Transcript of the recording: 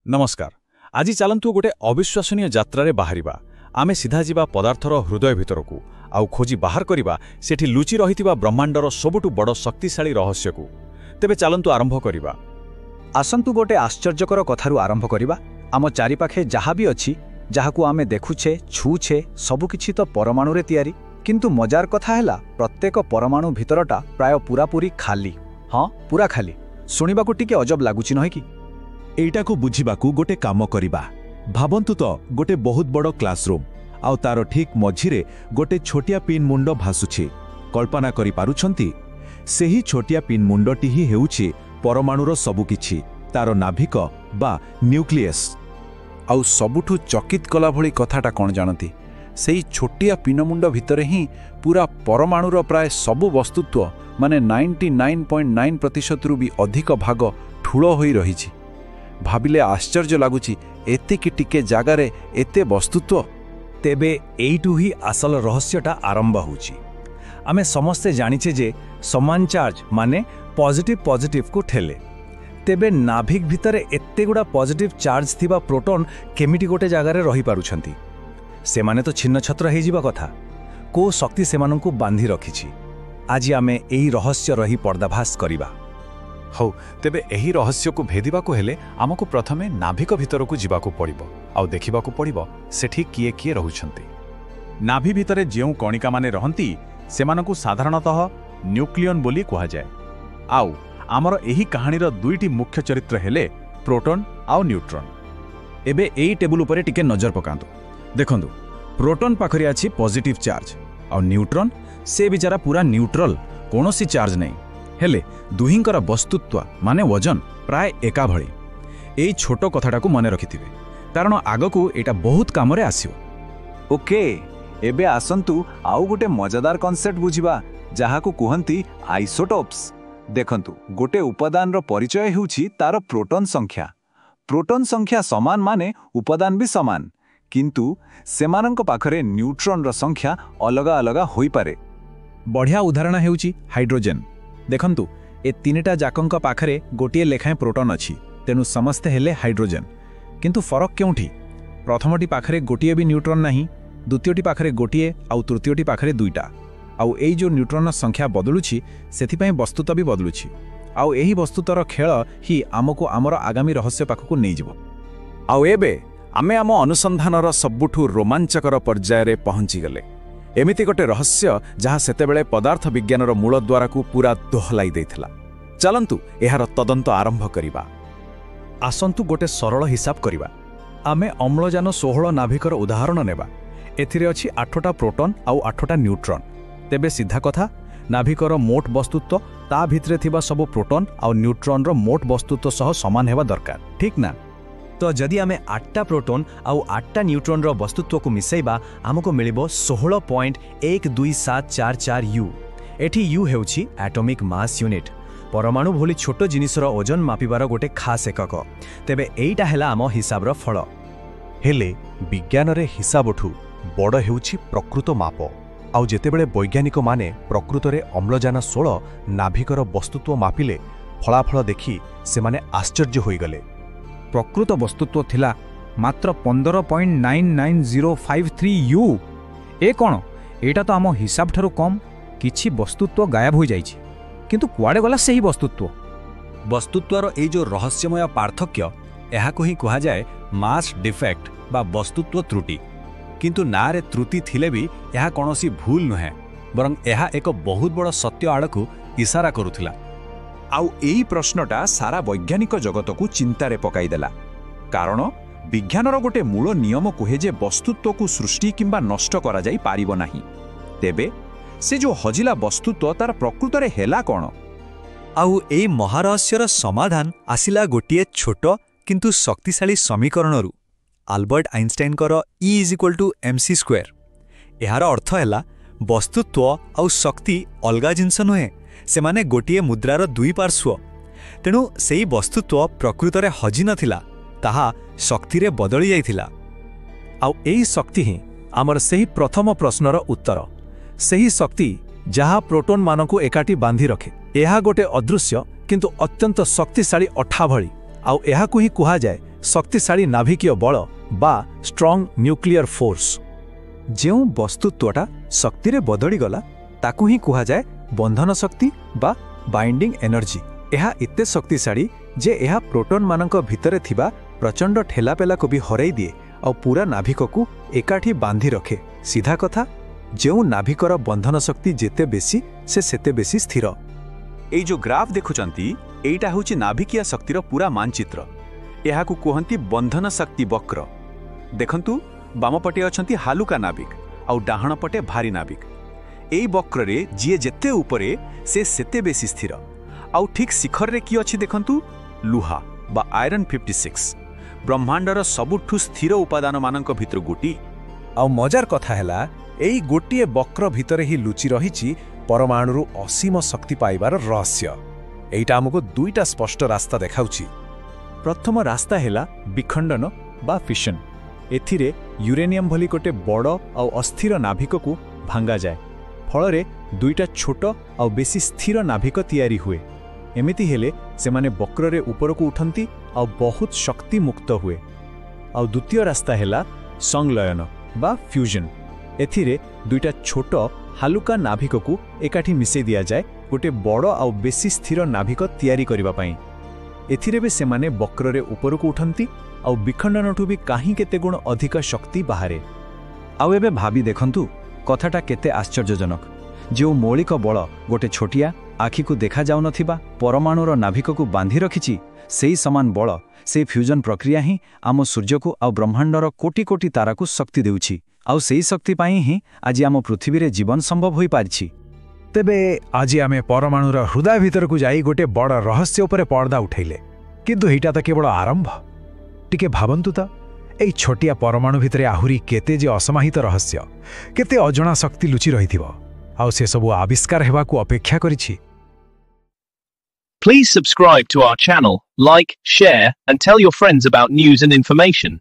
नमस्कार। आज चलतु गोटे अविश्वसनीय यात्रा बाहरिबा। आमे सीधा जीवा पदार्थर हृदय भितरकू आउ खोजी बाहर करिबा सेठी लुचि रहितिबा ब्रह्मांडर सबुठु बड़ शक्तिशाली रहस्यकू। तेबे चलतु आरंभ करिबा। आसंतु गोटे आश्चर्यकर कथारु आरंभ करिबा। आम चारिपाखे जहाँ भी अछि जहाकू आमे देखुछे छुछे सबुकिछि तो परमाणुरे तैयारी, किंतु मजार कथा हैला प्रत्येक परमाणु भितरटा प्राय पूरापूरी खाली। हाँ, पूरा खाली। शुणिबाकू टिके अजब लागुछि नहे कि? एइटाकू बुझिबाकू गोटे काम करिबा। भाबंतु तो गोटे बहुत बड़ क्लासरूम आउ तार ठीक मझिरे गोटे छोटिया पिन मुंड भासुछि। कल्पना करि पारुछंती? सेही छोटिया पिन मुंडटी ही हेउछि परमाणुर सबुकिछि, तार नाभिक बा न्यूक्लियस। आउ सबुठु चकित कला भली कथाटा कौन जानती? सेही छोटिया पिनमुंड भितरे ही पूरा परमाणुर प्राय सबु वस्तुत्व माने 99.9% रु भी अधिक भाग ठूल होई रहिछि। भाबिले आश्चर्य लागुछि, एतिकी टिके जागारे एते वस्तुत्व। तेबे एइटु ही आसल रहस्यटा आरंभ होउछि। आमे समस्ते जानिछे जे समान चार्ज माने पॉजिटिव पॉजिटिव को ठेले। तेबे नाभिक भितरे एते गुडा पॉजिटिव चार्ज थिबा प्रोटॉन केमिटी गोटे जागारे रही पारुछंती? सेमाने तो छिन्न छत्र हेइ जिबा कथा। को शक्ति सेमानंकु बांधी रखिछि? आज आमे एही रहस्य रही पर्दाभास करिबा। हौ, तेबे एही रहस्यकू भेदिबाकू हेले आमकू प्रथमे नाभिक भितरकू जिबाकू पड़िबो आउ देखिबाकू पड़िबो सेठी किए किए रहुछंती। नाभि भितरे जेउ कणिका माने रहंती सेमानकू साधारणतः न्यूक्लियन बोली कुहा जाय। आउ आमर एही कहानीर दुईटी मुख्य चरित्र हेले प्रोटॉन आउ न्यूट्रॉन। एबे एई टेबुल उपरे टिके नजर पकांतु। देखंतु, प्रोटॉन पाखरे अछि पॉजिटिव चार्ज आउ न्यूट्रॉन से बिचारा पूरा न्यूट्रल, कोनोसी चार्ज नहीं। हेले दुहिंकर वस्तुत्व माने वजन प्राय एका भଳି। एई छोटो कथाटाकू मने रखिथिबे, कारण आगकू एटा बहुत कामरे आसियो। ओके, एबे आसंतु आउ गोटे मजादार कॉन्सेप्ट बुझिबा, जहाकू कुहंती आइसोटोप्स। देखंतु, गोटे उपादान रो परिचय हेउछि तार प्रोटॉन संख्या। प्रोटॉन संख्या समान माने उपादान भी समान, किंतु सेमानंक पाखरे न्यूट्रॉन रो संख्या अलगा अलगा होई पारे। बढ़िया उदाहरण हेउछि हाइड्रोजन। देखंतु, ए तीनटा जाकंक पाखरे गोटिए लेखाएं प्रोटॉन अछि, तेनु समस्ते हेले हाइड्रोजन। किंतु फरक केउठी? प्रथमटी पाखरे गोटिए भी न्यूट्रॉन नाही, द्वितीयटी पाखरे गोटिए आउ तृतीयटी पाखरे दुईटा। आउ एई जो न्यूट्रॉन संख्या बदलुछि सेथिपई वस्तुत्व भी बदलुछि। आउ एही वस्तुतर खेल ही आमको आमर आगामी रहस्य पाखकू नै जिवो। आउ एबे आमे आम अनुसंधानर सबुठु रोमांचकर पर्याୟରେ पहुंची गले। एमिति गोटे रहस्य जहाँ सेतेबेले पदार्थ विज्ञानर मूल द्वाराकू पूरा दोहलाई दैथिला। चलंतु एहार तदंत आरंभ करिबा। आसंतु गोटे सरल हिसाब करिबा। आमे अम्लजान 16 नाभिकर उदाहरण नेबा। एथिरे अछि 8टा प्रोटॉन आउ 8टा न्यूट्रॉन। तेबे सीधा कथा, नाभिकर मोट वस्तुत्व ता भितरे थिबा सब प्रोटॉन आउ न्यूट्रॉन रो मोट वस्तुत्व सह समान हेबा दरकार, ठीक ना? तो जदि आमे 8टा प्रोटॉन आउ 8टा न्यूट्रॉन रो वस्तुत्व को मिसैबा हमको मिलिबो 16.12744 यू। एठी यू हेउछि एटॉमिक मास यूनिट, परमाणु भोली छोटो जिनिसर ओजन मापिबार गोटे खास एकक। तेबे एइटा हेला आम हिसाबर फल। हेले विज्ञान रे हिसाबठु बड़ हेउछि प्रकृत माप। आउ जेतेबेले वैज्ञानिक माने प्रकृत रे अम्लजान 16 नाभिकर वस्तुत्व मापिले फलाफल देखि से माने आश्चर्य होई गले। प्रकृत वस्तुत्व थिला मात्र 15.99053 यू। ए कोन? एटा तो आम हिसाब ठारू कम। किछि वस्तुत्व गायब हो जाइछि, किंतु कुआडे गला सेही वस्तुत्व? वस्तुत्वर ए जो रहस्यमय पार्थक्य एहाको ही कुहा जाय मास डिफेक्ट बा वस्तुत्व त्रुटि। किंतु नारे त्रुटि थिले भी यह कोनोसी भूल नुहे, बरं यह एक बहुत बड़ सत्य आड़कू इशारा करुथिला। आउ एई प्रश्नटा सारा वैज्ञानिक जगत को चिंतारे पकाई देला। कारण विज्ञानर गोटे मूल नियम कहे जे वस्तुत्व को सृष्टि किंबा नष्ट करा जाई पारिबो नाही। तेबे से जो हजिला वस्तुत्व तार प्रकृत रे हेला कोन? आउ एई महारहस्यर समाधान आसिला गोटिए छोट किंतु शक्तिशाली समीकरणरू, आल्बर्ट आइंस्टाइन कर E=mc²। एहार अर्थ हैला वस्तुत्व आउ शक्ति अलगा जिंस नुहे, सेमाने गोटिए मुद्रार दुई पार्श्व। तेणु सेई वस्तुत्व प्रकृत रे हजि नथिला, ताहा शक्ति रे बदली जाइथिला। आउ एई शक्ति ही आमर सेही प्रथम प्रश्नर उत्तर। सेही शक्ति जहा प्रोटॉन मानकू एकाठी बांधी रखे। एहा गोटे अदृश्य किंतु अत्यंत शक्तिशाली अठा भଳି। आउ एहाकू ही कुहा जाय ଶକ୍ତିଶାଳୀ ନାଭିକୀୟ ବଳ ବା ଷ୍ଟ୍ରଙ୍ଗ ନ୍ୟୁକ୍ଲିୟର ଫୋର୍ସ। ଯେଉଁ ବସ୍ତୁତ୍ୱଟା ଶକ୍ତିରେ ବଦଳିଗଲା ତାକୁ ହିଁ କୁହାଯାଏ ବନ୍ଧନ ଶକ୍ତି ବା ବାଇଣ୍ଡିଂ ଏନର୍ଜି। ଏହା ଏତେ ଶକ୍ତିଶାଳୀ ଯେ ଏହା ପ୍ରୋଟନମାନଙ୍କ ଭିତରେ ଥିବା ପ୍ରଚଣ୍ଡ ଠେଲାପେଲାକୁ ବି ହରାଇ ଦିଏ ଆଉ ପୁରା ନାଭିକକୁ ଏକାଠି ବାନ୍ଧି ରଖେ। ସିଧା କଥା, ଯେଉଁ ନାଭିକର ବନ୍ଧନ ଶକ୍ତି ଯେତେ ବେଶୀ ସେ ସେତେ ବେଶୀ ସ୍ଥିର। এই যে গ্রাফ দেখুଛନ୍ତି এইটা হচ্ছে নাভিকীয় শক্তির পুরা মানচিত্র। এহাকু কুহନ୍ତି বন্ধন শক্তি বক্র। দেখন্তু বামপটে অছନ୍ତି হালুকা নাভিক আউ ডাহাণ পটে ভারী নাভিক। এই বক্ରରେ যিয়ে যেতে উপরে সে সেতে বেশি স্থির। আউ ঠিক শিখরে কি অছি দেখন্তু লুহা বা আয়রন 56 ব্রহ্মাণ্ডর সবুঠু স্থির উপাদান মানক ভিতর গোটি। ଆଉ ମଜାର କଥା ହେଲା ଏଇ ଗୋଟିଏ ବକ୍ର ଭିତରେ ହିଁ ଲୁଚି ରହିଛି ପରମାଣୁରୁ ଅସୀମ ଶକ୍ତି ପାଇବାର ରହସ୍ୟ। ଏଇଟା ଆମକୁ ଦୁଇଟା ସ୍ପଷ୍ଟ ରାସ୍ତା ଦେଖାଉଛି। ପ୍ରଥମ ରାସ୍ତା ହେଲା ବିଖଣ୍ଡନ ବା ଫିସନ୍। ଏଥିରେ ୟୁରେନିୟମ୍ ଭଳି ଗୋଟେ ବଡ଼ ଆଉ ଅସ୍ଥିର ନାଭିକକୁ ଭାଙ୍ଗାଯାଏ। ଫଳରେ ଦୁଇଟା ଛୋଟ ଆଉ ବେଶୀ ସ୍ଥିର ନାଭିକ ତିଆରି ହୁଏ। ଏମିତି ହେଲେ ସେମାନେ ବକ୍ରରେ ଉପରକୁ ଉଠନ୍ତି ଆଉ ବହୁତ ଶକ୍ତି ମୁକ୍ତ ହୁଏ। ଆଉ ଦ୍ୱିତୀୟ ରାସ୍ତା ହେଲା ସଂଲୟନ ବା ଫ୍ୟୁଜନ୍। ଏଥିରେ ଦୁଇଟା ଛୋଟ ହାଲୁକା ନାଭିକକୁ ଏକାଠି ମିଶାଇ ଦିଆଯାଏ ଗୋଟେ ବଡ଼ ଆଉ ବେଶୀ ସ୍ଥିର ନାଭିକ ତିଆରି କରିବା ପାଇଁ। ଏଥିରେ ବି ସେମାନେ ବକ୍ରରେ ଉପରକୁ ଉଠନ୍ତି ଆଉ ବିଖଣ୍ଡନଠୁ ବି କାହିଁ କେତେ ଗୁଣ ଅଧିକ ଶକ୍ତି ବାହାରେ। ଆଉ ଏବେ ଭାବି ଦେଖନ୍ତୁ କଥାଟା କେତେ ଆଶ୍ଚର୍ଯ୍ୟଜନକ। ଯେଉଁ ମୌଳିକ ବଳ ଗୋଟେ ଛୋଟିଆ ଆଖିକୁ ଦେଖାଯାଉନଥିବା ପରମାଣୁର ନାଭିକକୁ ବାନ୍ଧି ରଖିଛି, ସେହି ସମାନ ବଳ, ସେହି ଫ୍ୟୁଜନ୍ ପ୍ରକ୍ରିୟା ହିଁ ଆମ ସୂର୍ଯ୍ୟକୁ ଆଉ ବ୍ରହ୍ମାଣ୍ଡର କୋଟି କୋଟି ତାରାକୁ ଶକ୍ତି ଦେଉଛି। ଆଉ ସେହି ଶକ୍ତି ପାଇଁ ହିଁ ଆଜି ଆମ ପୃଥିବୀରେ ଜୀବନ ସମ୍ଭବ ହୋଇପାରିଛି। ତେବେ ଆଜି ଆମେ ପରମାଣୁର ହୃଦୟ ଭିତରକୁ ଯାଇ ଗୋଟେ ବଡ଼ ରହସ୍ୟ ଉପରେ ପର୍ଦ୍ଦା ଉଠାଇଲେ। କିନ୍ତୁ ଏଇଟା ତ କେବଳ ଆରମ୍ଭ। ଟିକେ ଭାବନ୍ତୁ ତ, ଏଇ ଛୋଟିଆ ପରମାଣୁ ଭିତରେ ଆହୁରି କେତେ ଯେ ଅସମାହିତ ରହସ୍ୟ, କେତେ ଅଜଣା ଶକ୍ତି ଲୁଚି ରହିଥିବ, ଆଉ ସେସବୁ ଆବିଷ୍କାର ହେବାକୁ ଅପେକ୍ଷା କରିଛି। Please subscribe to our channel, like, share, and tell your friends about news and information.